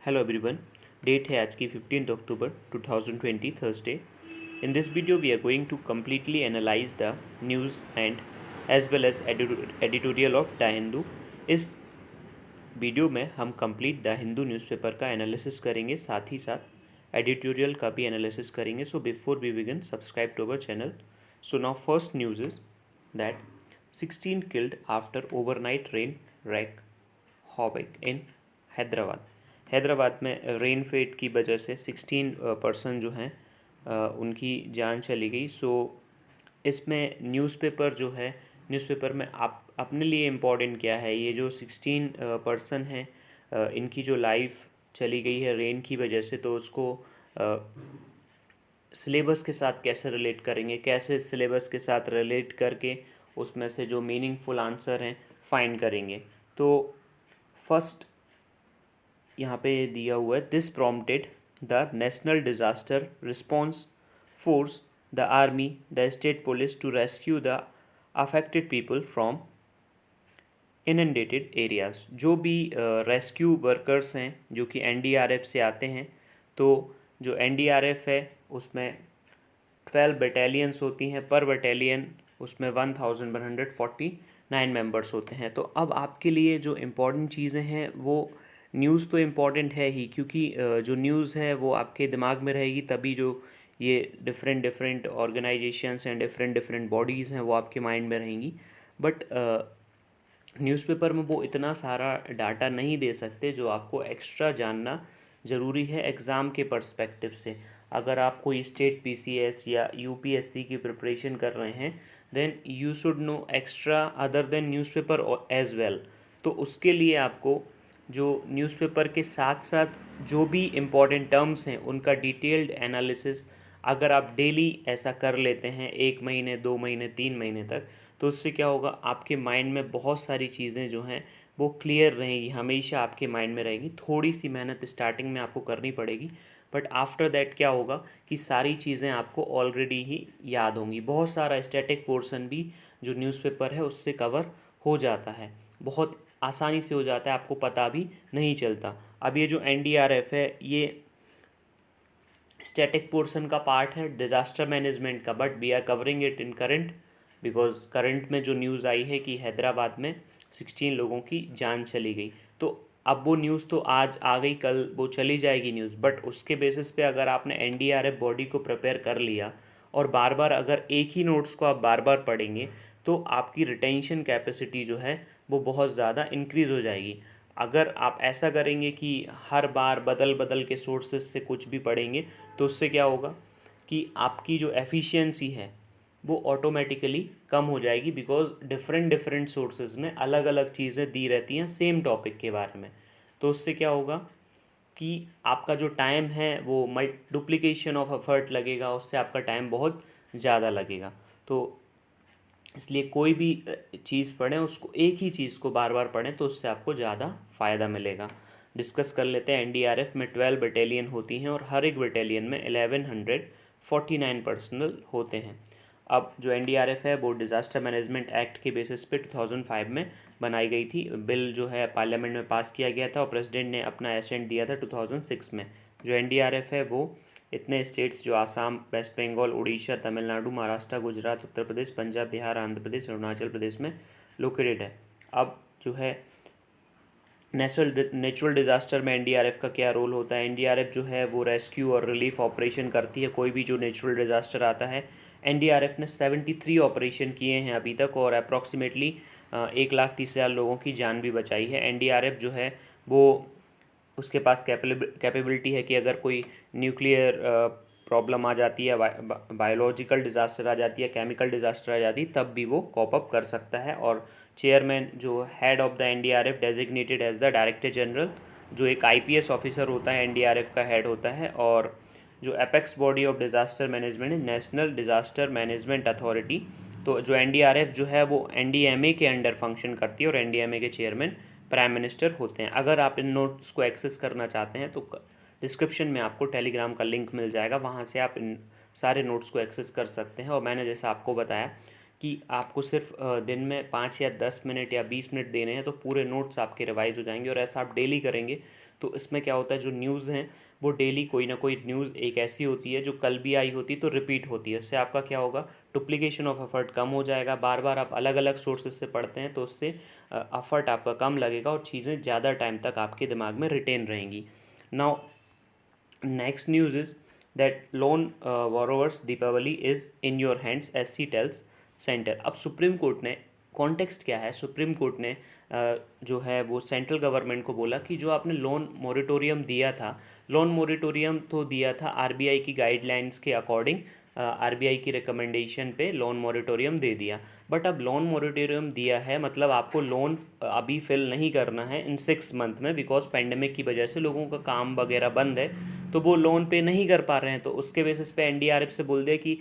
Hello everyone. Date है आज की 15 अक्टूबर 2020 Thursday. In this video we are going to completely analyze the news and as well as editorial of the Hindu. इस video में हम complete the Hindu newspaper का analysis करेंगे, साथ ही साथ एडिटोरियल का भी एनालिसिस करेंगे। So before we begin, subscribe to our channel. So now first news is that 16 killed after overnight rain wreck havoc in Hyderabad. Hyderabad में रेन फेट की वजह से 16 पर्सन जो हैं उनकी जान चली गई। सो इसमें न्यूज़पेपर जो है, न्यूज़पेपर में आप अपने लिए इम्पोर्टेंट क्या है, ये जो 16 पर्सन हैं इनकी जो लाइफ चली गई है रेन की वजह से, तो उसको सिलेबस के साथ कैसे रिलेट करेंगे, कैसे सिलेबस के साथ रिलेट करके उसमें से जो मीनिंगफुल आंसर हैं फाइंड करेंगे। तो फर्स्ट यहाँ पे दिया हुआ है, this prompted the national disaster response force, the army, the state police to rescue the affected people from inundated areas. जो भी रेस्क्यू वर्कर्स हैं जो कि एनडीआरएफ से आते हैं, तो जो एनडीआरएफ है उसमें 12 बटालियंस होती हैं, पर बटालियन उसमें 1149 मेंबर्स होते हैं। तो अब आपके लिए जो इम्पोर्टेंट चीज़ें हैं वो न्यूज़ तो इम्पॉर्टेंट है ही, क्योंकि जो न्यूज़ है वो आपके दिमाग में रहेगी, तभी जो ये different different organisations and different different bodies हैं वो आपके माइंड में रहेंगी। बट न्यूज़पेपर में वो इतना सारा डाटा नहीं दे सकते जो आपको एक्स्ट्रा जानना ज़रूरी है एग्ज़ाम के पर्सपेक्टिव से। अगर आप कोई स्टेट पीसीएस या यूपीएससी की प्रिपरेशन कर रहे हैं, then you should know extra other than newspaper as well. तो उसके लिए आपको जो न्यूज़पेपर के साथ साथ जो भी इम्पॉर्टेंट टर्म्स हैं उनका डिटेल्ड एनालिसिस अगर आप डेली ऐसा कर लेते हैं 1 महीने 2 महीने 3 महीने तक, तो उससे क्या होगा, आपके माइंड में बहुत सारी चीज़ें जो हैं वो क्लियर रहेंगी, हमेशा आपके माइंड में रहेंगी। थोड़ी सी मेहनत स्टार्टिंग में आपको करनी पड़ेगी, बट आफ्टर दैट क्या होगा कि सारी चीज़ें आपको ऑलरेडी ही याद होंगी। बहुत सारा स्टैटिक पोर्शन भी जो न्यूज़पेपर है उससे कवर हो जाता है, बहुत आसानी से हो जाता है, आपको पता भी नहीं चलता। अब ये जो एनडीआरएफ है ये स्टैटिक पोर्शन का पार्ट है डिज़ास्टर मैनेजमेंट का, but we are covering it in current because current में जो न्यूज़ आई है कि हैदराबाद में 16 लोगों की जान चली गई। तो अब वो न्यूज़ तो आज आ गई, कल वो चली जाएगी न्यूज़, बट उसके बेसिस पे अगर आपने एनडीआरएफ बॉडी को प्रिपेयर कर लिया और बार बार अगर एक ही नोट्स को आप बार बार पढ़ेंगे, तो आपकी रिटेंशन कैपेसिटी जो है वो बहुत ज़्यादा इंक्रीज़ हो जाएगी। अगर आप ऐसा करेंगे कि हर बार बदल बदल के सोर्सेज से कुछ भी पढ़ेंगे, तो उससे क्या होगा कि आपकी जो एफिशिएंसी है वो ऑटोमेटिकली कम हो जाएगी, बिकॉज डिफरेंट डिफरेंट सोर्सेज में अलग अलग चीज़ें दी रहती हैं सेम टॉपिक के बारे में। तो उससे क्या होगा कि आपका जो टाइम है वो डुप्लीकेशन ऑफ एफर्ट लगेगा, उससे आपका टाइम बहुत ज़्यादा लगेगा। तो इसलिए कोई भी चीज़ पढ़ें उसको, एक ही चीज़ को बार बार पढ़ें, तो उससे आपको ज़्यादा फ़ायदा मिलेगा। डिस्कस कर लेते हैं। एनडीआरएफ में 12 बटालियन होती हैं और हर एक बटालियन में 1149 पर्सनल होते हैं। अब जो एनडीआरएफ है वो डिज़ास्टर मैनेजमेंट एक्ट के बेसिस पे 2005 में बनाई गई थी। बिल जो है पार्लियामेंट में पास किया गया था और प्रेसिडेंट ने अपना एसेंट दिया था 2006 में। जो एनडीआरएफ है वो इतने स्टेट्स जो आसाम, वेस्ट बंगाल, उड़ीसा, तमिलनाडु, महाराष्ट्र, गुजरात, उत्तर प्रदेश, पंजाब, बिहार, आंध्र प्रदेश, अरुणाचल प्रदेश में लोकेटेड है। अब जो है नेचुरल डिज़ास्टर में एनडीआरएफ का क्या रोल होता है, एनडीआरएफ जो है वो रेस्क्यू और रिलीफ ऑपरेशन करती है। कोई भी जो नेचुरल डिज़ास्टर आता है, एनडीआरएफ ने 73 ऑपरेशन किए हैं अभी तक और अप्रॉक्सीमेटली 1,30,000 लोगों की जान भी बचाई है। एनडीआरएफ जो है वो, उसके पास कैपेबिलिटी है कि अगर कोई न्यूक्लियर प्रॉब्लम आ जाती है, बायोलॉजिकल डिज़ास्टर आ जाती है, केमिकल डिज़ास्टर आ जाती है, तब भी वो कॉप अप कर सकता है। और चेयरमैन जो head of the NDRF designated as the director general, जो एक आईपीएस ऑफिसर होता है एनडीआरएफ का हेड होता है। और जो apex body of disaster management है नेशनल डिज़ास्टर मैनेजमेंट अथॉरिटी। तो जो एनडीआरएफ जो है वो एनडीएमए के अंडर फंक्शन करती है और एनडीएमए के चेयरमैन प्राइम मिनिस्टर होते हैं। अगर आप इन नोट्स को एक्सेस करना चाहते हैं तो डिस्क्रिप्शन में आपको टेलीग्राम का लिंक मिल जाएगा, वहाँ से आप इन सारे नोट्स को एक्सेस कर सकते हैं। और मैंने जैसा आपको बताया कि आपको सिर्फ दिन में 5 या 10 मिनट या 20 मिनट देने हैं, तो पूरे नोट्स आपके रिवाइज हो जाएंगे। और ऐसा आप डेली करेंगे तो इसमें क्या होता है, जो न्यूज़ हैं वो डेली कोई ना कोई न्यूज़ एक ऐसी होती है जो कल भी आई होती तो रिपीट होती है। इससे आपका क्या होगा, डुप्लीकेशन ऑफ एफर्ट कम हो जाएगा। बार बार आप अलग अलग सोर्सेज से पढ़ते हैं तो उससे एफर्ट आपका कम लगेगा और चीज़ें ज़्यादा टाइम तक आपके दिमाग में रिटेन रहेंगी। Now next news is that loan borrowers Deepawali is in your hands SC tells centre. अब सुप्रीम कोर्ट ने, कॉन्टेक्स्ट क्या है, सुप्रीम कोर्ट ने जो है वो सेंट्रल गवर्नमेंट को बोला कि जो आपने लोन मोरिटोरियम दिया था, लोन मोरिटोरियम तो दिया था RBI की गाइडलाइंस के अकॉर्डिंग, RBI की रिकमेंडेशन पे लोन मोरिटोरियम दे दिया। बट अब लोन मोरिटोरियम दिया है मतलब आपको लोन अभी फिल नहीं करना है इन 6 मंथ में, बिकॉज पेंडेमिक की वजह से लोगों का काम वगैरह बंद है तो वो लोन पे नहीं कर पा रहे हैं। तो उसके बेसिस पे NDRF से बोल दिया कि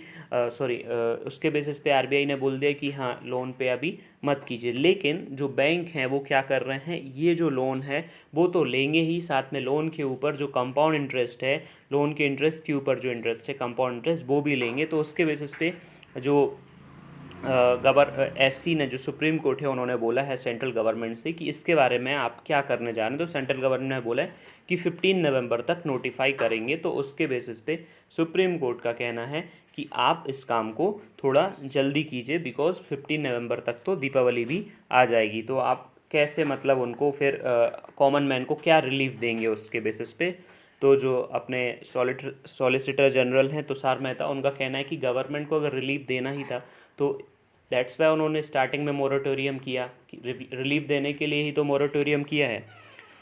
उसके बेसिस पे RBI ने बोल दिया कि हाँ लोन पे अभी मत कीजिए। लेकिन जो बैंक हैं वो क्या कर रहे हैं, ये जो लोन है वो तो लेंगे ही, साथ में लोन के ऊपर जो कंपाउंड इंटरेस्ट है, लोन के इंटरेस्ट के ऊपर जो इंटरेस्ट है कंपाउंड इंटरेस्ट, वो भी लेंगे। तो उसके बेसिस पे जो SC ने, जो सुप्रीम कोर्ट है, उन्होंने बोला है सेंट्रल गवर्नमेंट से कि इसके बारे में आप क्या करने जा रहे हैं। तो सेंट्रल गवर्नमेंट ने बोला है कि 15 नवंबर तक नोटिफाई करेंगे। तो उसके बेसिस पे सुप्रीम कोर्ट का कहना है कि आप इस काम को थोड़ा जल्दी कीजिए, बिकॉज 15 नवंबर तक तो दीपावली भी आ जाएगी। तो आप कैसे मतलब उनको फिर कॉमन मैन को क्या रिलीफ देंगे उसके बेसिस पे। तो जो अपने सॉलिसिटर जनरल हैं तुषार मेहता, उनका कहना है कि गवर्नमेंट को अगर रिलीफ देना ही था तो दैट्स वाई उन्होंने स्टार्टिंग में मोरेटोरियम किया, कि रिलीफ देने के लिए ही तो मोरेटोरियम किया है।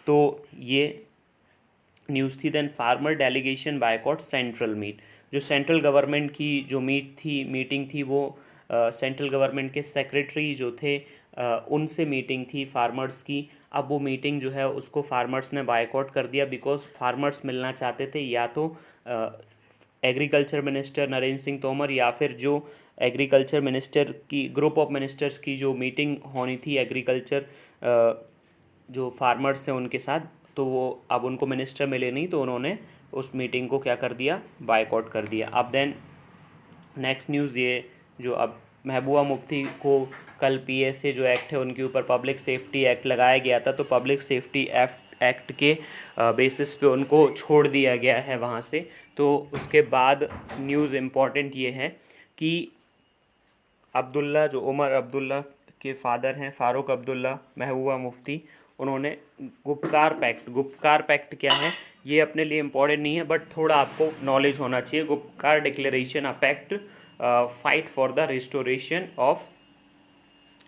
तो ये न्यूज़ थी। Then farmer delegation boycott central meet. जो सेंट्रल गवर्नमेंट की जो मीटिंग थी वो सेंट्रल गवर्नमेंट के सेक्रेटरी जो थे उनसे मीटिंग थी फार्मर्स की। अब वो मीटिंग जो है उसको फार्मर्स ने बायकॉट कर दिया, बिकॉज फार्मर्स मिलना चाहते थे या तो एग्रीकल्चर मिनिस्टर नरेंद्र सिंह तोमर या फिर जो एग्रीकल्चर मिनिस्टर की ग्रुप ऑफ मिनिस्टर्स की जो मीटिंग होनी थी एग्रीकल्चर जो फार्मर्स हैं उनके साथ, तो वो अब उनको मिनिस्टर मिले नहीं तो उन्होंने उस मीटिंग को क्या कर दिया, बायकॉट कर दिया। अब देन नेक्स्ट न्यूज़ ये, जो अब महबूबा मुफ्ती को कल PSA जो एक्ट है उनके ऊपर पब्लिक सेफ्टी एक्ट लगाया गया था, तो पब्लिक सेफ्टी एक्ट के बेसिस पे उनको छोड़ दिया गया है वहाँ से। तो उसके बाद न्यूज़ इम्पॉर्टेंट ये है कि अब्दुल्ला, जो उमर अब्दुल्ला के फादर हैं फ़ारूक अब्दुल्ला महबूबा मुफ्ती, उन्होंने गुपकार पैक्ट क्या है ये अपने लिए इम्पॉर्टेंट नहीं है बट थोड़ा आपको नॉलेज होना चाहिए। Gupkar declaration a pact fight for the restoration of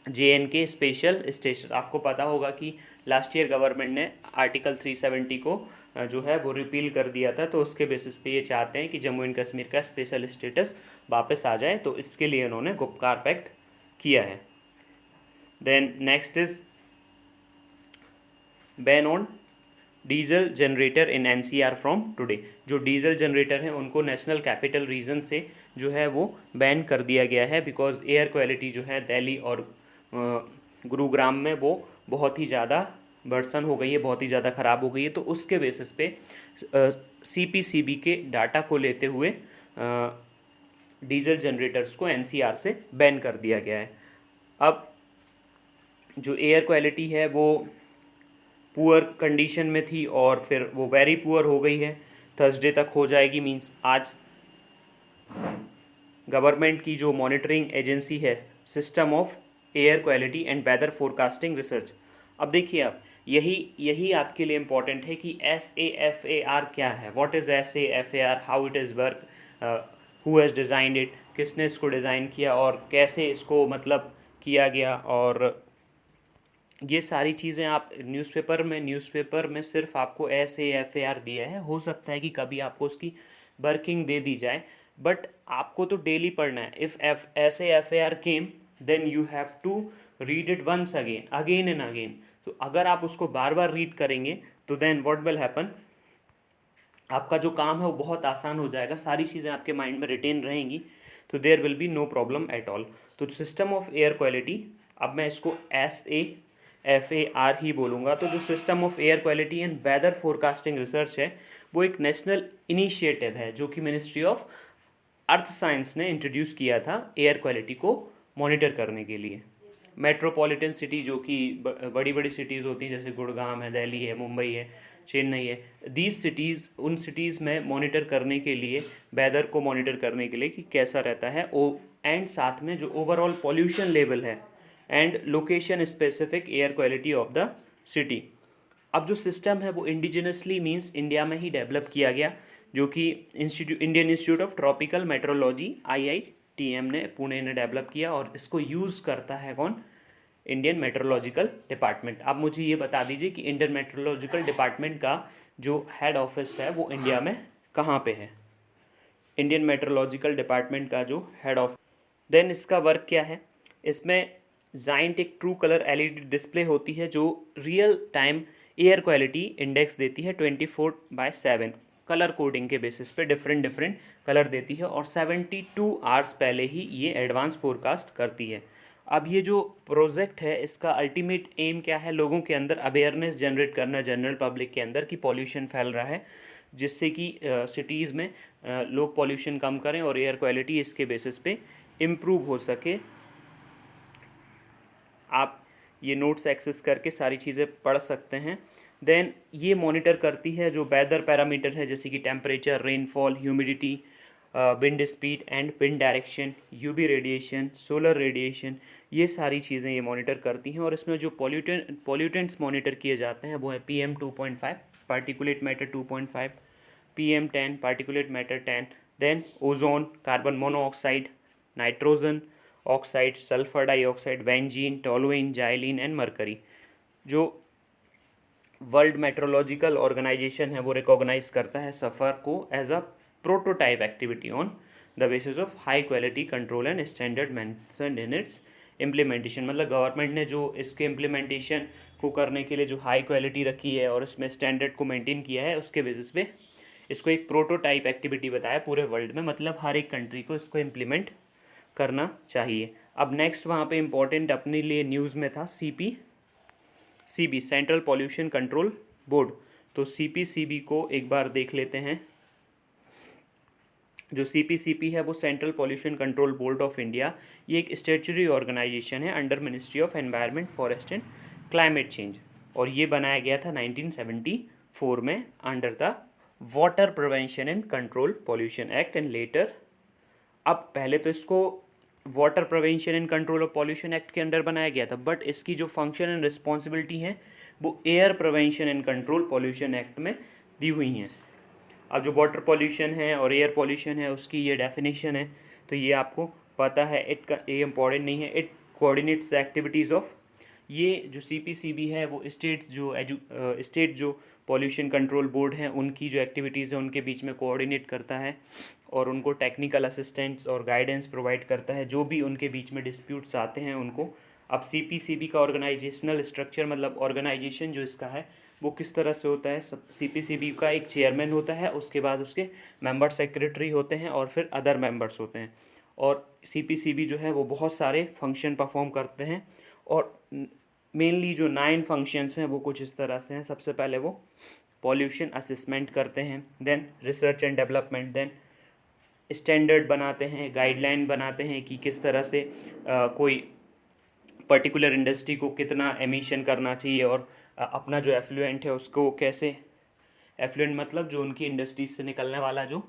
JNK special status. आपको पता होगा कि लास्ट ईयर गवर्नमेंट ने आर्टिकल 370 को जो है वो रिपील कर दिया था, तो उसके बेसिस पे ये चाहते हैं कि जम्मू एंड कश्मीर का स्पेशल स्टेटस वापस आ जाए, तो इसके लिए उन्होंने गुपकार पैक्ट किया है। Then next is ban on diesel generator in NCR from today. जो डीजल जनरेटर हैं उनको नेशनल कैपिटल रीजन से जो है वो बैन कर दिया गया है, बिकॉज एयर क्वालिटी जो है दिल्ली और गुरुग्राम में वो बहुत ही ज़्यादा वर्सन हो गई है, बहुत ही ज़्यादा ख़राब हो गई है। तो उसके बेसिस पे CPCB के डाटा को लेते हुए डीजल जनरेटर्स को NCR से बैन कर दिया गया है। अब जो एयर क्वालिटी है वो पुअर कंडीशन में थी और फिर वो वेरी पुअर हो गई है, थर्सडे तक हो जाएगी। मींस आज गवर्नमेंट की जो मॉनिटरिंग एजेंसी है, system of air quality and weather forecasting research. अब देखिए आप, यही आपके लिए इम्पॉर्टेंट है कि SAFAR क्या है, what is SAFAR, how it is work, who has designed it, किसने इसको डिज़ाइन किया और कैसे इसको मतलब किया गया। और ये सारी चीज़ें आप न्यूज़पेपर में सिर्फ आपको SAFAR दिया है, हो सकता है कि कभी आपको उसकी वर्किंग दे दी जाए, बट आपको तो डेली पढ़ना है। If SAFAR came then you have to read it once again and again. तो अगर आप उसको बार बार रीड करेंगे तो देन व्हाट विल हैपन, आपका जो काम है वो बहुत आसान हो जाएगा, सारी चीज़ें आपके माइंड में रिटेन रहेंगी, तो there will be no problem at all. तो सिस्टम ऑफ एयर क्वालिटी, अब मैं इसको SAFAR ही बोलूँगा। तो जो system of air quality and weather forecasting research है वो एक नेशनल इनिशिएटिव है जो कि मिनिस्ट्री ऑफ अर्थ साइंस ने इंट्रोड्यूस किया था एयर क्वालिटी को मॉनिटर करने के लिए। मेट्रोपॉलिटन सिटी जो कि बड़ी बड़ी सिटीज़ होती हैं जैसे गुड़गांव है, दिल्ली है, मुंबई है, चेन्नई है, दीज सिटीज़ उन सिटीज़ में मॉनिटर करने के लिए, वेदर को मॉनिटर करने के लिए कि कैसा रहता है एंड साथ में जो ओवरऑल पॉल्यूशन लेवल है and location specific air quality of the city. अब जो सिस्टम है वो इंडिजिनसली मींस इंडिया में ही डेवलप किया गया, जो कि Indian institute of tropical metrology IITM ने पुणे ने डेवलप किया, और इसको यूज़ करता है कौन? Indian meteorological department. आप मुझे ये बता दीजिए कि इंडियन मेट्रोलॉजिकल डिपार्टमेंट का जो हेड ऑफिस है वो इंडिया में कहाँ पे है? इंडियन मेट्रोलॉजिकल डिपार्टमेंट का जो हेड ऑफिस, देन इसका वर्क क्या है? इसमें जाइंट एक ट्रू कलर LED डिस्प्ले होती है जो real time air quality index देती है 24/7 कलर कोडिंग के बेसिस पे, डिफरेंट कलर देती है, और 72 आवर्स पहले ही ये एडवांस फोरकास्ट करती है। अब ये जो प्रोजेक्ट है इसका अल्टीमेट एम क्या है? लोगों के अंदर अवेयरनेस जनरेट करना, जनरल पब्लिक के अंदर, कि पॉल्यूशन फैल रहा है, जिससे कि सिटीज़ में लोग पॉल्यूशन कम करें और एयर क्वालिटी इसके बेसिस पे इम्प्रूव हो सके। आप ये नोट्स एक्सेस करके सारी चीज़ें पढ़ सकते हैं। देन ये मॉनिटर करती है जो वेदर पैरामीटर है, जैसे कि temperature, rainfall, humidity, wind speed and wind direction, UV radiation, solar radiation, ये सारी चीज़ें ये मॉनिटर करती हैं। और इसमें जो पॉल्यूटेंट्स मॉनिटर किए जाते हैं वो है PM 2.5, particulate matter 2.5, PM 10, particulate matter 10, then ozone, carbon monoxide, nitrogen oxide, sulphur dioxide, benzene, toluene, xylene and mercury. जो वर्ल्ड मेट्रोलॉजिकल ऑर्गेनाइजेशन है वो रिकॉग्नाइज करता है सफ़र को as a prototype activity on the basis of high quality control and standard mentioned in its implementation. मतलब government ने जो इसके इम्प्लीमेंटेशन को करने के लिए जो हाई क्वालिटी रखी है और इसमें स्टैंडर्ड को मेंटेन किया है, उसके बेसिस पे इसको एक प्रोटोटाइप एक्टिविटी बताया पूरे वर्ल्ड में। मतलब हर एक कंट्री को इसको इम्प्लीमेंट करना चाहिए। अब नेक्स्ट वहाँ पे इम्पोर्टेंट अपने लिए न्यूज़ में था CPCB, central pollution control board. तो CPCB को एक बार देख लेते हैं। जो CPCB है वो central pollution control board of India, ये एक स्टैट्यूटरी ऑर्गेनाइजेशन है under ministry of environment, forest and climate change, और ये बनाया गया था 1974 में under the water prevention and control pollution act and later. अब पहले तो इसको water prevention and control of pollution act के अंडर बनाया गया था, बट इसकी जो फंक्शन एंड रिस्पॉन्सिबिलिटी है वो air prevention and control pollution act में दी हुई हैं। अब जो वाटर पॉल्यूशन है और एयर पॉल्यूशन है उसकी ये डेफिनेशन है, तो ये आपको पता है, ये इम्पॉर्टेंट नहीं है। It coordinates the activities of, ये जो CPCB है वो स्टेट जो पॉल्यूशन कंट्रोल बोर्ड हैं उनकी जो एक्टिविटीज़ है उनके बीच में कोऑर्डिनेट करता है और उनको टेक्निकल असिस्टेंस और गाइडेंस प्रोवाइड करता है, जो भी उनके बीच में डिस्प्यूट्स आते हैं उनको। अब CPCB का ऑर्गेनाइजेशनल स्ट्रक्चर, मतलब ऑर्गेनाइजेशन जो इसका है वो किस तरह से होता है? CPCB का एक चेयरमैन होता है, उसके बाद उसके मेंबर सेक्रेटरी होते हैं और फिर अदर मेंबर्स होते हैं। और CPCB जो है वो बहुत सारे फंक्शन परफॉर्म करते हैं, और मेनली जो 9 फंक्शंस हैं वो कुछ इस तरह से हैं। सबसे पहले वो पॉल्यूशन असेसमेंट करते हैं, then research and development, then standard बनाते हैं, गाइडलाइन बनाते हैं कि किस तरह से कोई पर्टिकुलर इंडस्ट्री को कितना एमिशन करना चाहिए, और अपना जो एफ्लुएंट है उसको कैसे, एफ्लुएंट मतलब जो उनकी इंडस्ट्रीज से निकलने वाला जो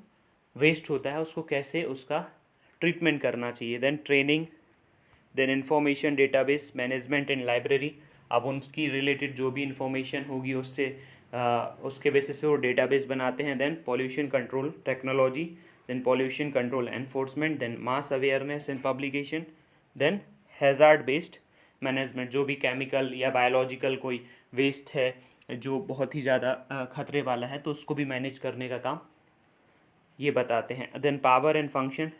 वेस्ट होता है उसको कैसे उसका ट्रीटमेंट करना चाहिए। Then training, then information database management and library. अब उनकी रिलेटेड जो भी इंफॉर्मेशन होगी उससे उसके बेसिस पे वो डेटाबेस बनाते हैं। Then pollution control technology, then pollution control enforcement, then mass awareness and publication, then hazard based management, जो भी केमिकल या बायोलॉजिकल कोई वेस्ट है जो बहुत ही ज़्यादा खतरे वाला है तो उसको भी मैनेज करने का काम ये बताते हैं। देन पावर एंड फंक्शन,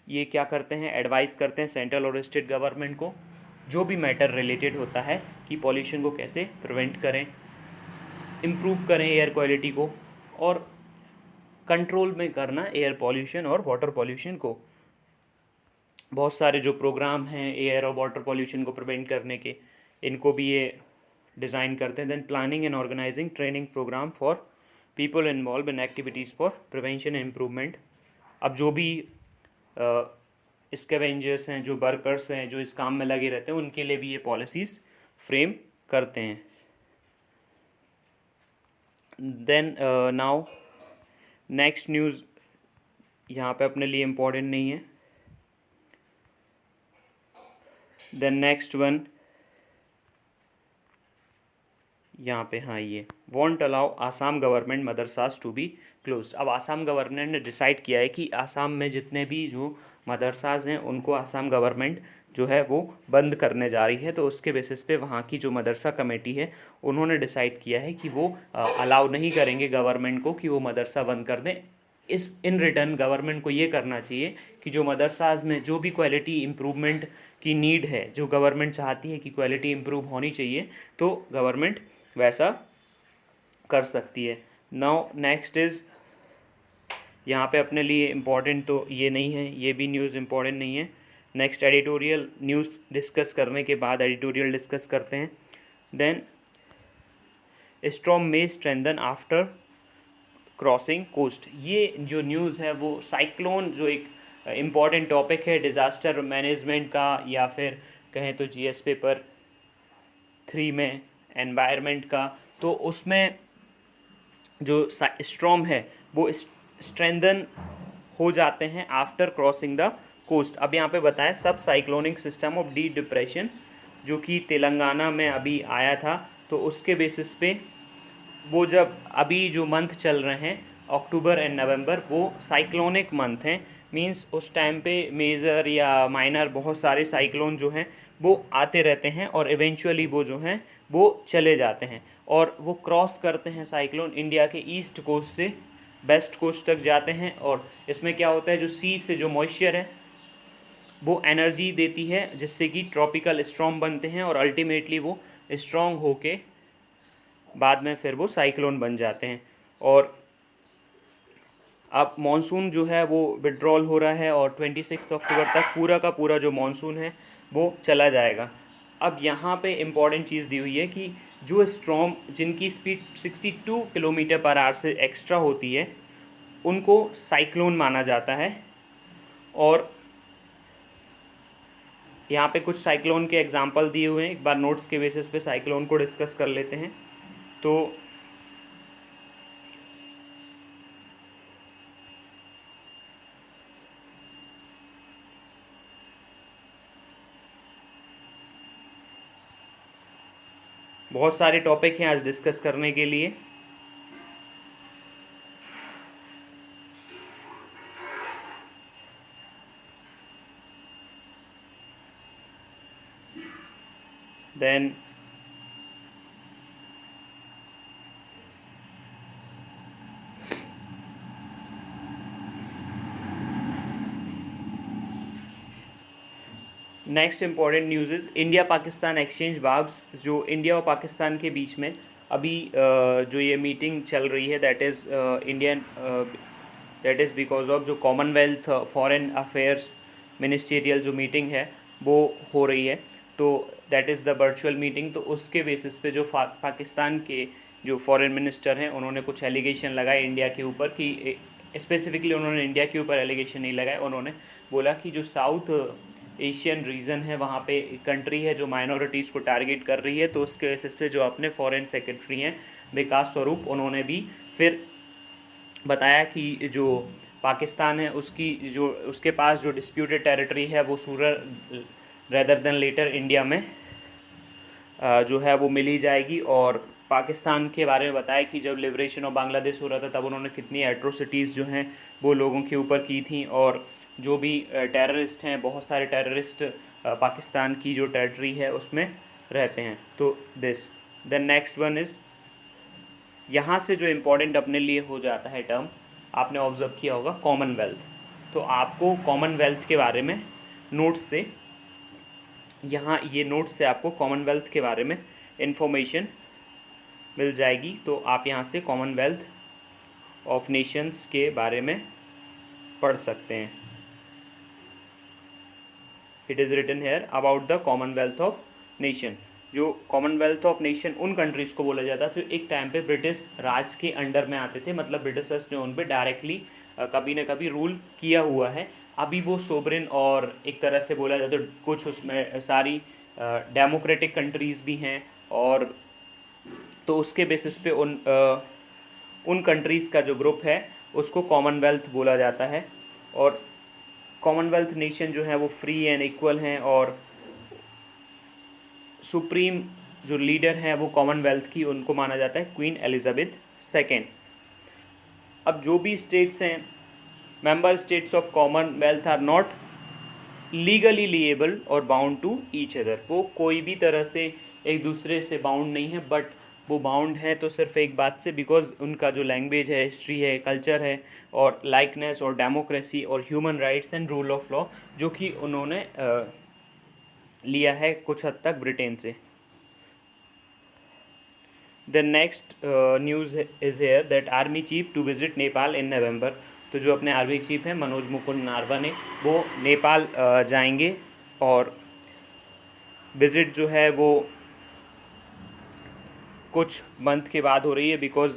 ये क्या करते हैं? एडवाइस करते हैं सेंट्रल और स्टेट गवर्नमेंट को जो भी मैटर रिलेटेड होता है कि पॉल्यूशन को कैसे प्रिवेंट करें, इम्प्रूव करें एयर क्वालिटी को, और कंट्रोल में करना एयर पॉल्यूशन और वाटर पॉल्यूशन को। बहुत सारे जो प्रोग्राम हैं एयर और वाटर पॉल्यूशन को प्रिवेंट करने के, इनको भी ये डिज़ाइन करते हैं। Then planning and organising training programme for people involve in activities for prevention and improvement. अब जो भी स्कैवेंजर्स हैं, जो वर्कर्स हैं, जो इस काम में लगे रहते हैं, उनके लिए भी ये पॉलिसीज़ फ्रेम करते हैं। देन नाउ नेक्स्ट न्यूज़ यहाँ पे अपने लिए इम्पोर्टेंट नहीं है। देन नेक्स्ट वन यहाँ पे, हाँ, ये won't allow Assam government madrasas to be close. अब आसाम गवर्नमेंट ने डिसाइड किया है कि आसाम में जितने भी जो मदरसाज हैं उनको आसाम गवर्नमेंट जो है वो बंद करने जा रही है। तो उसके बेसिस पे वहाँ की जो मदरसा कमेटी है उन्होंने डिसाइड किया है कि वो अलाउ नहीं करेंगे गवर्नमेंट को कि वो मदरसा बंद कर दें। इन रिटर्न गवर्नमेंट को ये करना चाहिए कि जो मदरसाज में जो भी क्वालिटी इम्प्रूवमेंट की नीड है, जो गवर्नमेंट चाहती है कि क्वालिटी इम्प्रूव होनी चाहिए, तो गवर्नमेंट वैसा कर सकती है। नाउ नेक्स्ट इज़, यहाँ पे अपने लिए इम्पॉर्टेंट तो ये नहीं है, ये भी न्यूज़ इम्पॉर्टेंट नहीं है। नेक्स्ट एडिटोरियल न्यूज़ डिस्कस करने के बाद एडिटोरियल डिस्कस करते हैं। देन स्टॉर्म में स्ट्रेंथन आफ्टर क्रॉसिंग कोस्ट। ये जो न्यूज़ है वो साइक्लोन, जो एक इम्पॉर्टेंट टॉपिक है डिज़ास्टर मैनेजमेंट का, या फिर कहें तो जीएस पेपर 3 में एनवायरनमेंट का, तो उसमें जो स्टॉर्म है वो स्ट्रेंथन हो जाते हैं आफ्टर क्रॉसिंग द कोस्ट। अब यहाँ पे बताएं सब cyclonic system of deep depression जो कि तेलंगाना में अभी आया था, तो उसके बेसिस पे वो जब अभी जो मंथ चल रहे हैं अक्टूबर एंड नवंबर, वो साइक्लोनिक मंथ हैं। मींस उस टाइम पे मेजर या माइनर बहुत सारे साइक्लोन जो हैं वो आते रहते हैं और इवेंचुअली वो जो हैं वो चले जाते हैं और वो क्रॉस करते हैं साइक्लोन इंडिया के ईस्ट कोस्ट से वेस्ट कोस्ट तक जाते हैं। और इसमें क्या होता है, जो सी से जो मॉइस्चर है वो एनर्जी देती है जिससे कि ट्रॉपिकल स्टॉर्म बनते हैं और अल्टीमेटली वो स्ट्रॉन्ग होके बाद में फिर वो साइक्लोन बन जाते हैं। और अब मॉनसून जो है वो विड्रॉल हो रहा है और 26 अक्टूबर तक पूरा का पूरा जो मॉनसून है वो चला जाएगा। अब यहाँ पे इम्पॉर्टेंट चीज़ दी हुई है कि जो स्टॉर्म जिनकी स्पीड 62 किलोमीटर पर आवर से एक्स्ट्रा होती है उनको साइक्लोन माना जाता है। और यहाँ पे कुछ साइक्लोन के एग्जांपल दिए हुए हैं, एक बार नोट्स के बेसिस पे साइक्लोन को डिस्कस कर लेते हैं। तो बहुत सारे टॉपिक हैं आज डिस्कस करने के लिए। Then next important news is India Pakistan exchange barbs. जो इंडिया और पाकिस्तान के बीच में अभी जो ये मीटिंग चल रही है that is Indian, that is because of जो कॉमनवेल्थ फॉरेन अफेयर्स मिनिस्टीरियल जो मीटिंग है वो हो रही है, तो that is the virtual meeting. तो उसके बेसिस पे जो पाकिस्तान के जो फॉरेन मिनिस्टर हैं उन्होंने कुछ एलिगेशन लगाए इंडिया के ऊपर कि स्पेसिफिकली उन्होंने इंडिया के ऊपर एलिगेशन नहीं लगाए, उन्होंने बोला कि जो साउथ एशियन रीजन है वहाँ पे कंट्री है जो माइनॉरिटीज़ को टारगेट कर रही है। तो उसके बेसिस पे जो अपने फॉरेन सेक्रेटरी हैं विकास स्वरूप, उन्होंने भी फिर बताया कि जो पाकिस्तान है उसकी जो उसके पास जो डिस्प्यूटेड टेरिटरी है वो सूरर रेदर देन लेटर इंडिया में जो है वो मिली जाएगी। और पाकिस्तान के बारे में बताया कि जब लिबरेशन ऑफ बांग्लादेश हो रहा था तब उन्होंने कितनी एट्रोसिटीज़ जो हैं वो लोगों के ऊपर की थी, और जो भी टेररिस्ट हैं बहुत सारे टेररिस्ट पाकिस्तान की जो टेरिटरी है उसमें रहते हैं। तो this the next one is, यहाँ से जो इम्पोर्टेंट अपने लिए हो जाता है टर्म, आपने ऑब्जर्व किया होगा कॉमनवेल्थ। तो आपको कॉमनवेल्थ के बारे में नोट्स से, यहाँ ये नोट्स से आपको कॉमनवेल्थ के बारे में इंफॉर्मेशन मिल जाएगी। तो आप यहाँ से कॉमनवेल्थ ऑफ नेशंस के बारे में पढ़ सकते हैं। It is written here about the commonwealth of nation. जो कॉमनवेल्थ ऑफ नेशन उन कंट्रीज़ को बोला जाता था जो एक टाइम पे ब्रिटिश राज के अंडर में आते थे, मतलब ब्रिटिशर्स ने उन पर डायरेक्टली कभी न कभी रूल किया हुआ है। अभी वो सोवरेन और एक तरह से बोला जाता है कुछ उसमें सारी डेमोक्रेटिक कंट्रीज़ भी हैं, और तो उसके बेसिस पे उन उन कंट्रीज़ का जो ग्रुप है उसको कॉमनवेल्थ बोला जाता है। और कॉमनवेल्थ नेशन जो है वो फ्री एंड इक्वल हैं, और सुप्रीम जो लीडर हैं वो कॉमनवेल्थ की उनको माना जाता है क्वीन एलिजाबेथ सेकेंड। अब जो भी स्टेट्स हैं, member states of Commonwealth are not legally liable और बाउंड टू ईच अदर। वो कोई भी तरह से एक दूसरे से बाउंड नहीं है, बट वो बाउंड है तो सिर्फ एक बात से, बिकॉज उनका जो लैंग्वेज है, हिस्ट्री है, कल्चर है, और लाइकनेस और डेमोक्रेसी और human rights and rule of law, जो कि उन्होंने लिया है कुछ हद तक ब्रिटेन से। The next news is here that army chief to visit Nepal in November. तो जो अपने आर्मी चीफ हैं मनोज मुकुंद नारवने, वो नेपाल जाएंगे, और विज़िट जो है वो कुछ मंथ के बाद हो रही है, बिकॉज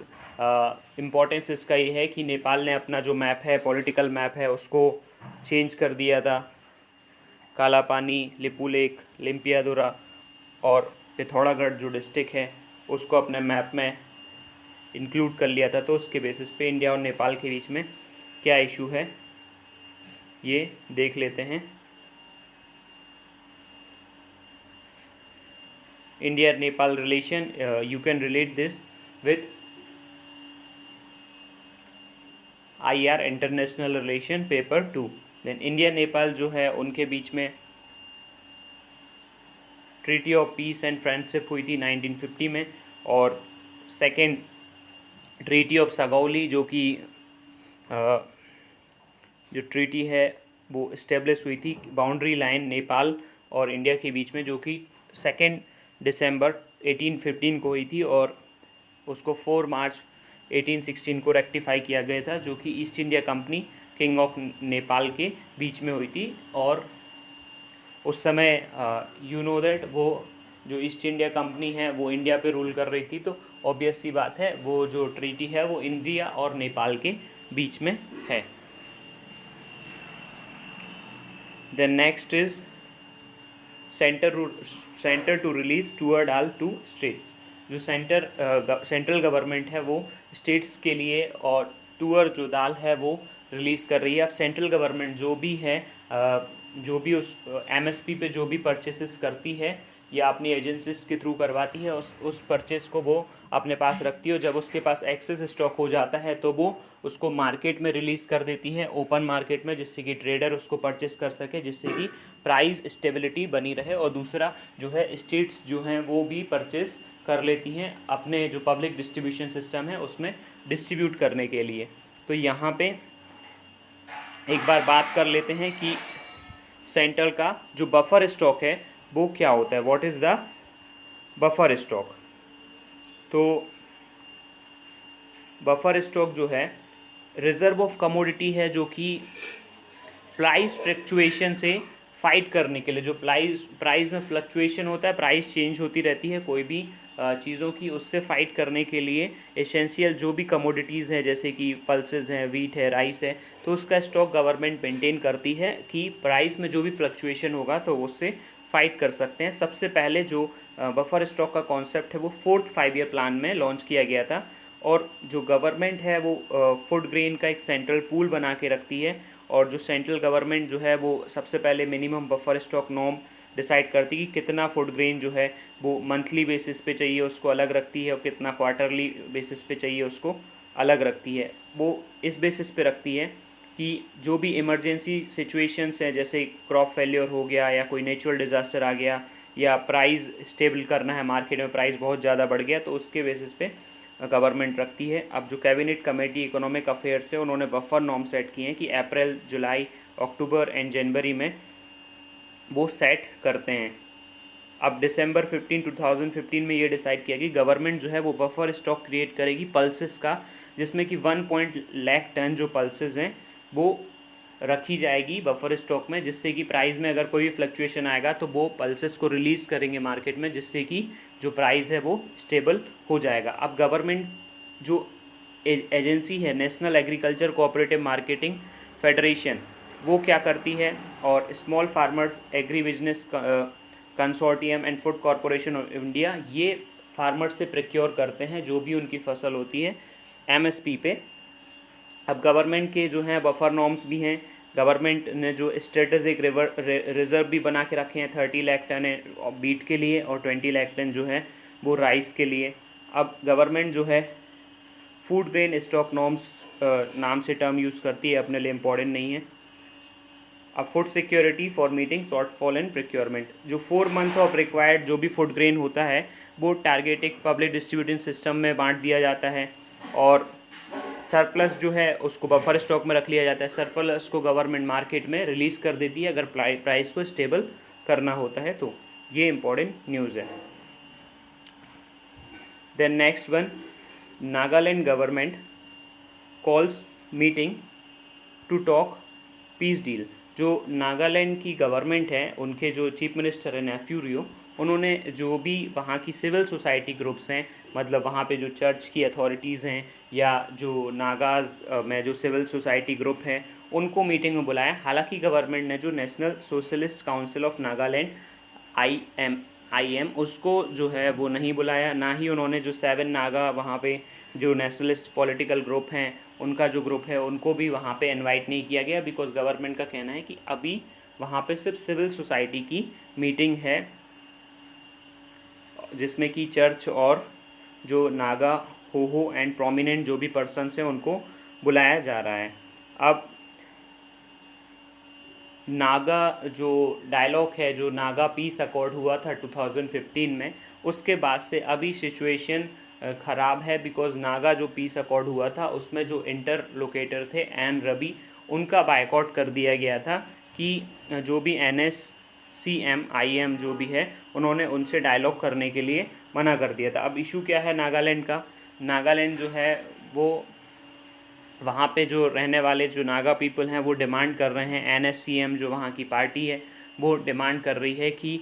इम्पोर्टेंस इसका ये है कि नेपाल ने अपना जो मैप है, पॉलिटिकल मैप है, उसको चेंज कर दिया था। काला पानी, लिपुलेख, लिम्पियादुरा और पिथौरागढ़ जो डिस्ट्रिक्ट है उसको अपने मैप में इंक्लूड कर लिया था। तो उसके बेसिस पे इंडिया और नेपाल के बीच में क्या इशू है ये देख लेते हैं। India Nepal relation, you can relate this with IR international relation paper 2। Then India Nepal जो है उनके बीच में treaty of peace and friendship हुई थी 1950 में, और सेकेंड ट्रीटी ऑफ सगौली जो कि जो ट्रीटी है वो इस्टेब्लिश हुई थी बाउंड्री लाइन नेपाल और इंडिया के बीच में, जो कि 2 दिसंबर 1815 को हुई थी, और उसको 4 मार्च 1816 को रेक्टिफाई किया गया था, जो कि east India company king of Nepal के बीच में हुई थी। और उस समय यू नो दैट वो जो ईस्ट इंडिया कंपनी है वो इंडिया पे रूल कर रही थी, तो ऑब्वियस सी बात है वो जो ट्रीटी है वो इंडिया और नेपाल के बीच में है। The next is centre to release टूअर डाल टू स्टेट्स। जो सेंट्रल गवर्नमेंट है वो स्टेट्स के लिए और टूअर जो दाल है वो रिलीज़ कर रही है। अब सेंट्रल गवर्नमेंट जो भी है जो भी उस MSP पे जो भी परचेसेस करती है या अपनी एजेंसीज के थ्रू करवाती है, उस परचेस को वो अपने पास रखती है, और जब उसके पास एक्सेस स्टॉक हो जाता है तो वो उसको मार्केट में रिलीज़ कर देती है, ओपन मार्केट में, जिससे कि ट्रेडर उसको परचेस कर सके, जिससे कि प्राइस स्टेबिलिटी बनी रहे। और दूसरा जो है स्टेट्स जो हैं वो भी परचेस कर लेती हैं अपने जो पब्लिक डिस्ट्रीब्यूशन सिस्टम है उसमें डिस्ट्रीब्यूट करने के लिए। तो यहाँ पे एक बार बात कर लेते हैं कि सेंट्रल का जो बफर स्टॉक है वो क्या होता है, what is the buffer stock. तो बफर स्टॉक जो है रिजर्व ऑफ कमोडिटी है, जो कि प्राइस फ्लक्चुएशन से फाइट करने के लिए, जो प्राइस में फ्लक्चुएशन होता है, प्राइस चेंज होती रहती है कोई भी चीज़ों की, उससे फाइट करने के लिए एसेंशियल जो भी कमोडिटीज़ हैं जैसे कि पल्सेस हैं, वीट है, राइस है, तो उसका स्टॉक गवर्नमेंट मेंटेन करती है कि प्राइस में जो भी फ्लक्चुएशन होगा तो उससे फाइट कर सकते हैं। सबसे पहले जो बफर स्टॉक का कॉन्सेप्ट है वो 4th 5-year प्लान में लॉन्च किया गया था, और जो गवर्नमेंट है वो फूड ग्रेन का एक सेंट्रल पूल बना के रखती है, और जो सेंट्रल गवर्नमेंट जो है वो सबसे पहले minimum buffer stock norm decide करती है कि कितना फूड ग्रेन जो है वो मंथली बेसिस पे चाहिए उसको अलग रखती है, और कितना क्वार्टरली बेसिस पे चाहिए उसको अलग रखती है। वो इस बेसिस पे रखती है कि जो भी इमरजेंसी सिचुएशंस हैं, जैसे क्रॉप फेलियर हो गया या कोई नेचुरल डिज़ास्टर आ गया या प्राइस स्टेबल करना है, मार्केट में प्राइस बहुत ज़्यादा बढ़ गया, तो उसके बेसिस पे गवर्नमेंट रखती है। अब जो कैबिनेट कमेटी इकोनॉमिक अफेयर्स है उन्होंने बफर नॉर्म सेट किए हैं कि अप्रैल, जुलाई, अक्टूबर एंड जनवरी में वो सेट करते हैं। अब दिसंबर 15, 2015 में ये डिसाइड किया कि गवर्नमेंट जो है वो बफर स्टॉक क्रिएट करेगी पल्सेस का, जिसमें कि 1 लाख टन जो पल्सेस हैं वो रखी जाएगी बफर स्टॉक में, जिससे कि प्राइस में अगर कोई भी फ्लक्चुएशन आएगा तो वो पल्सेस को रिलीज़ करेंगे मार्केट में, जिससे कि जो प्राइस है वो स्टेबल हो जाएगा। अब गवर्नमेंट जो एजेंसी है national agriculture cooperative marketing federation, वो क्या करती है, और small farmers agri business consortium and food corporation of India, ये फार्मर्स से प्रोक्योर करते हैं जो भी उनकी फसल होती है MSP पे। अब गवर्नमेंट के जो हैं बफर नॉर्म्स भी हैं, गवर्नमेंट ने जो स्ट्रेटेजिक रिजर्व भी बना के रखे हैं 30 लाख टन बीट के लिए और 20 लाख टन जो है वो राइस के लिए। अब गवर्नमेंट जो है फूड ग्रेन स्टॉक नॉर्म्स नाम से टर्म यूज़ करती है, अपने लिए इम्पॉर्टेंट नहीं है। अब food security for meeting shortfall in procurement, जो 4 मंथ ऑफ रिक्वायर्ड जो भी फूड ग्रेन होता है वो टारगेटेड पब्लिक डिस्ट्रीब्यूटिंग सिस्टम में बांट दिया जाता है, और सरप्लस जो है उसको बफर स्टॉक में रख लिया जाता है। सरप्लस को गवर्नमेंट मार्केट में रिलीज़ कर देती है अगर प्राइस को स्टेबल करना होता है तो। ये इंपॉर्टेंट न्यूज़ है। Then next one, Nagaland government calls meeting to talk peace deal. जो नागालैंड की गवर्नमेंट है, उनके जो चीफ मिनिस्टर है नेफ्यू रियो, उन्होंने जो भी वहाँ की सिविल सोसाइटी ग्रुप्स हैं, मतलब वहाँ पे जो चर्च की अथॉरिटीज़ हैं या जो नागाज में जो सिविल सोसाइटी ग्रुप हैं, उनको मीटिंग में बुलाया। हालांकि गवर्नमेंट ने जो national socialist council of Nagaland IM उसको जो है वो नहीं बुलाया, ना ही उन्होंने जो 7 नागा वहाँ पे जो नेशनलिस्ट पॉलिटिकल ग्रुप हैं उनका जो ग्रुप है उनको भी वहाँ पे इनवाइट नहीं किया गया, बिकॉज गवर्नमेंट का कहना है कि अभी वहाँ पे सिर्फ सिविल सोसाइटी की मीटिंग है, जिसमें कि चर्च और जो नागा हो एंड प्रोमिनेंट जो भी पर्सन्स हैं उनको बुलाया जा रहा है। अब नागा जो डायलॉग है, जो नागा पीस अकॉर्ड हुआ था 2015 में, उसके बाद से अभी सिचुएशन ख़राब है, बिकॉज नागा जो पीस अकॉर्ड हुआ था उसमें जो इंटरलोकेटर थे एन रवि, उनका बायकॉट कर दिया गया था कि जो भी NSCM IM जो भी है उन्होंने उनसे डायलॉग करने के लिए मना कर दिया था। अब इशू क्या है नागालैंड का, नागालैंड जो है वो वहाँ पे जो रहने वाले जो नागा पीपल हैं वो डिमांड कर रहे हैं, NSCM जो वहाँ की पार्टी है वो डिमांड कर रही है कि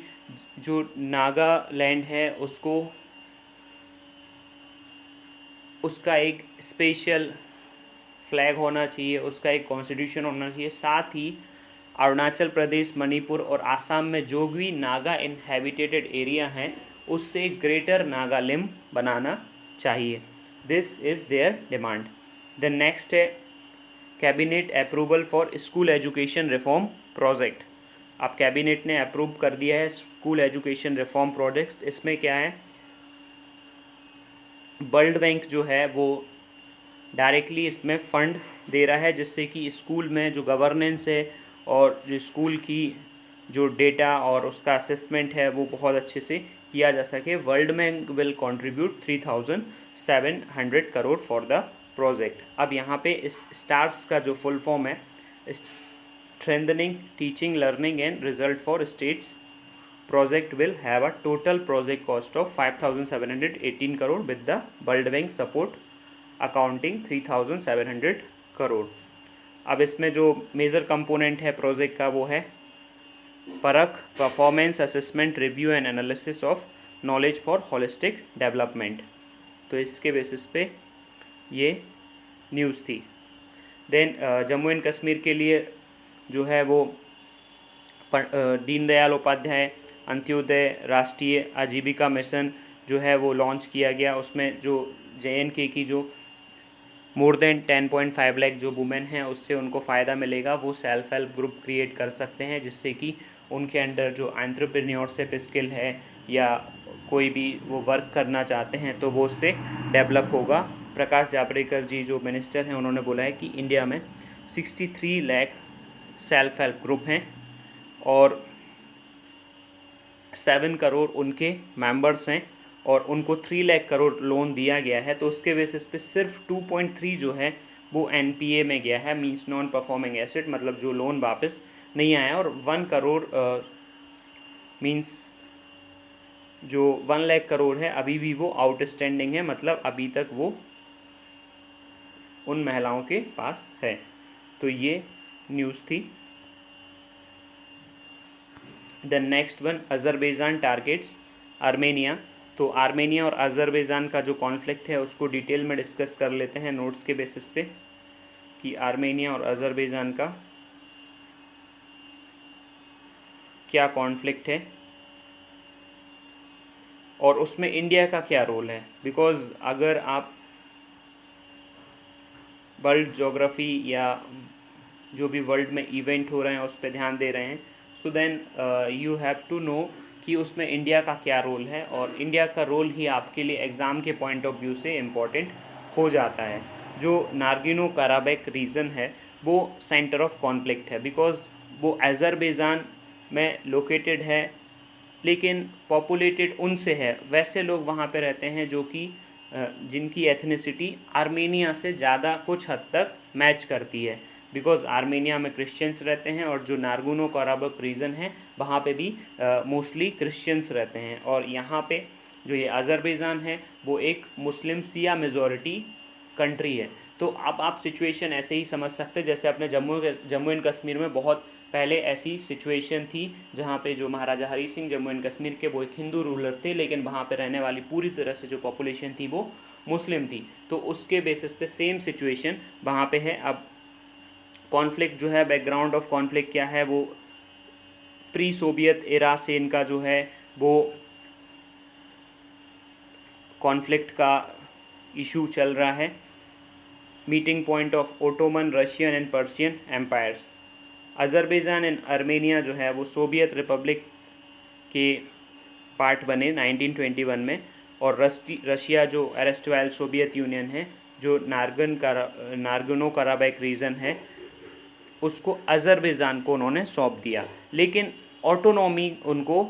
जो नागालैंड है उसका एक स्पेशल फ्लैग होना चाहिए, उसका एक कॉन्स्टिट्यूशन होना चाहिए। साथ ही अरुणाचल प्रदेश, मणिपुर और आसाम में जो भी नागा इनहेबिटेटेड एरिया हैं उससे ग्रेटर नागालिम बनाना चाहिए। This is their demand. The next है cabinet approval for school education reform project. अब कैबिनेट ने अप्रूव कर दिया है स्कूल एजुकेशन रिफॉर्म प्रोजेक्ट। इसमें क्या है, वर्ल्ड बैंक जो है वो डायरेक्टली इसमें फ़ंड दे रहा है, जिससे कि स्कूल में जो गवर्नेंस है और जो स्कूल की जो डेटा और उसका असेसमेंट है वो बहुत अच्छे से किया जा सके। World bank will contribute 3,700 crore for the project. अब यहाँ पे इस स्टार्स का जो फुल फॉर्म है, strengthening teaching learning and result for states project will have a total project cost of 5,718 crore with the World Bank support accounting 3,700 crore. अब इसमें जो मेजर कंपोनेंट है प्रोजेक्ट का वो है परख, performance assessment, review and analysis of knowledge for holistic development. तो इसके बेसिस पे ये न्यूज़ थी। देन जम्मू एंड कश्मीर के लिए जो है वो दीनदयाल उपाध्याय अंत्योदय राष्ट्रीय आजीविका मिशन जो है वो लॉन्च किया गया। उसमें जो JNK की जो मोर देन 10.5 लाख जो वुमेन हैं उससे उनको फ़ायदा मिलेगा। वो सेल्फ हेल्प ग्रुप क्रिएट कर सकते हैं, जिससे कि उनके अंडर जो एंटरप्रेन्योरशिप स्किल है या कोई भी वो वर्क करना चाहते हैं तो वो उससे डेवलप होगा। प्रकाश जावड़ेकर जी जो मिनिस्टर हैं उन्होंने बोला है कि इंडिया में 63 लाख सेल्फ हेल्प ग्रुप हैं और 7 करोड़ उनके मेंबर्स हैं और उनको 3 लाख करोड़ लोन दिया गया है। तो उसके बेसिस पे सिर्फ 2.3 जो है वो NPA में गया है, मींस नॉन परफॉर्मिंग एसेट, मतलब जो लोन वापस नहीं आया। और 1 करोड़ मींस जो 1 लाख करोड़ है अभी भी वो आउटस्टैंडिंग है, मतलब अभी तक वो उन महिलाओं के पास है। तो ये न्यूज़ थी। The next one, Azerbaijan targets Armenia. तो आर्मेनिया और अज़रबैजान का जो कॉन्फ्लिक्ट है उसको डिटेल में डिस्कस कर लेते हैं नोट्स के बेसिस पे कि आर्मेनिया और अज़रबैजान का क्या कॉन्फ्लिक्ट है और उसमें इंडिया का क्या रोल है। बिकॉज़ अगर आप वर्ल्ड जोग्राफ़ी या जो भी वर्ल्ड में इवेंट हो रहे हैं उस पर ध्यान दे रहे हैं, so then you have to know कि उसमें इंडिया का क्या रोल है, और इंडिया का रोल ही आपके लिए एग्ज़ाम के पॉइंट ऑफ व्यू से इम्पॉर्टेंट हो जाता है। जो नारगिनो कराबैक रीजन है वो सेंटर ऑफ कॉन्फ्लिक्ट है, बिकॉज वो अज़रबैजान में लोकेटेड है, लेकिन पॉपुलेटेड उनसे है, वैसे लोग वहाँ पे रहते हैं जो कि जिनकी एथनिसिटी आर्मेनिया से ज़्यादा कुछ हद तक मैच करती है, बिकॉज आर्मेनिया में क्रिश्चियंस रहते हैं, और जो नारगुनो कराबक रीजन है वहाँ पे भी मोस्टली क्रिश्चियंस रहते हैं। और यहाँ पे जो ये अज़रबैजान है वो एक मुस्लिम सिया मेजॉरिटी कंट्री है। तो अब आप सिचुएशन ऐसे ही समझ सकते हैं जैसे अपने जम्मू एंड कश्मीर में बहुत पहले ऐसी सिचुएशन थी जहाँ पे जो महाराजा हरी सिंह जम्मू एंड कश्मीर के वो एक हिंदू रूलर थे, लेकिन वहाँ पे रहने वाली पूरी तरह से जो पॉपुलेशन थी वो मुस्लिम थी। तो उसके बेसिस पे सेम सिचुएशन वहाँ पे है। अब कॉन्फ्लिक्ट जो है, बैकग्राउंड ऑफ कॉन्फ्लिक्ट क्या है, वो प्री सोवियत एरा से इनका जो है वो कॉन्फ्लिक्ट का इशू चल रहा है। Meeting point of Ottoman, Russian and Persian empires. Azerbaijan and Armenia जो है वो सोवियत रिपब्लिक के पार्ट बने 1921 में, और रशिया जो एरेस्टवाइल सोवियत यूनियन है, जो नारगनो कराबैक रीजन है, उसको अज़रबैजान को उन्होंने सौंप दिया, लेकिन ऑटोनॉमी उनको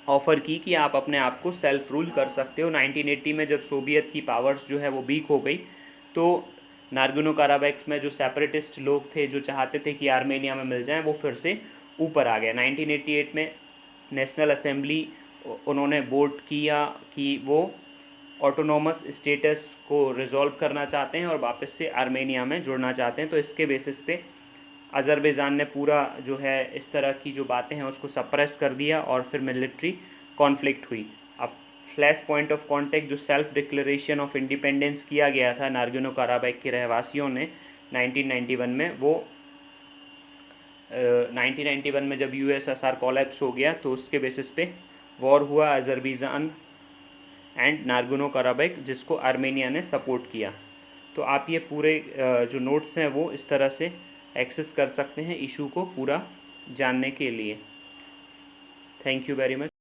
ऑफ़र की कि आप अपने आप को सेल्फ रूल कर सकते हो। 1980 में जब सोवियत की पावर्स जो है वो वीक हो गई, तो नारगिनो काराबैक में जो सेपरेटिस्ट लोग थे जो चाहते थे कि आर्मेनिया में मिल जाएं, वो फिर से ऊपर आ गया। 1988 में नेशनल असेंबली उन्होंने वोट किया कि वो ऑटोनॉमस स्टेटस को रिजॉल्व करना चाहते हैं और वापस से आर्मेनिया में जुड़ना चाहते हैं। तो इसके बेसिस पे अज़रबैजान ने पूरा जो है इस तरह की जो बातें हैं उसको सप्रेस कर दिया, और फिर मिलिट्री कॉन्फ्लिक्ट हुई। अब फ्लैश पॉइंट ऑफ कॉन्टेक्ट जो सेल्फ डिक्लेरेशन ऑफ इंडिपेंडेंस किया गया था नारगिनो काराबैक के रहवासियों ने 1991 में, वो 1991 में जब यूएसएसआर कोलैप्स हो गया तो उसके बेसिस पे वॉर हुआ अज़रबैजान एंड नारगिनो काराबैक, जिसको आर्मेनिया ने सपोर्ट किया। तो आप ये पूरे जो नोट्स हैं वो इस तरह से एक्सेस कर सकते हैं इशू को पूरा जानने के लिए। Thank you very much.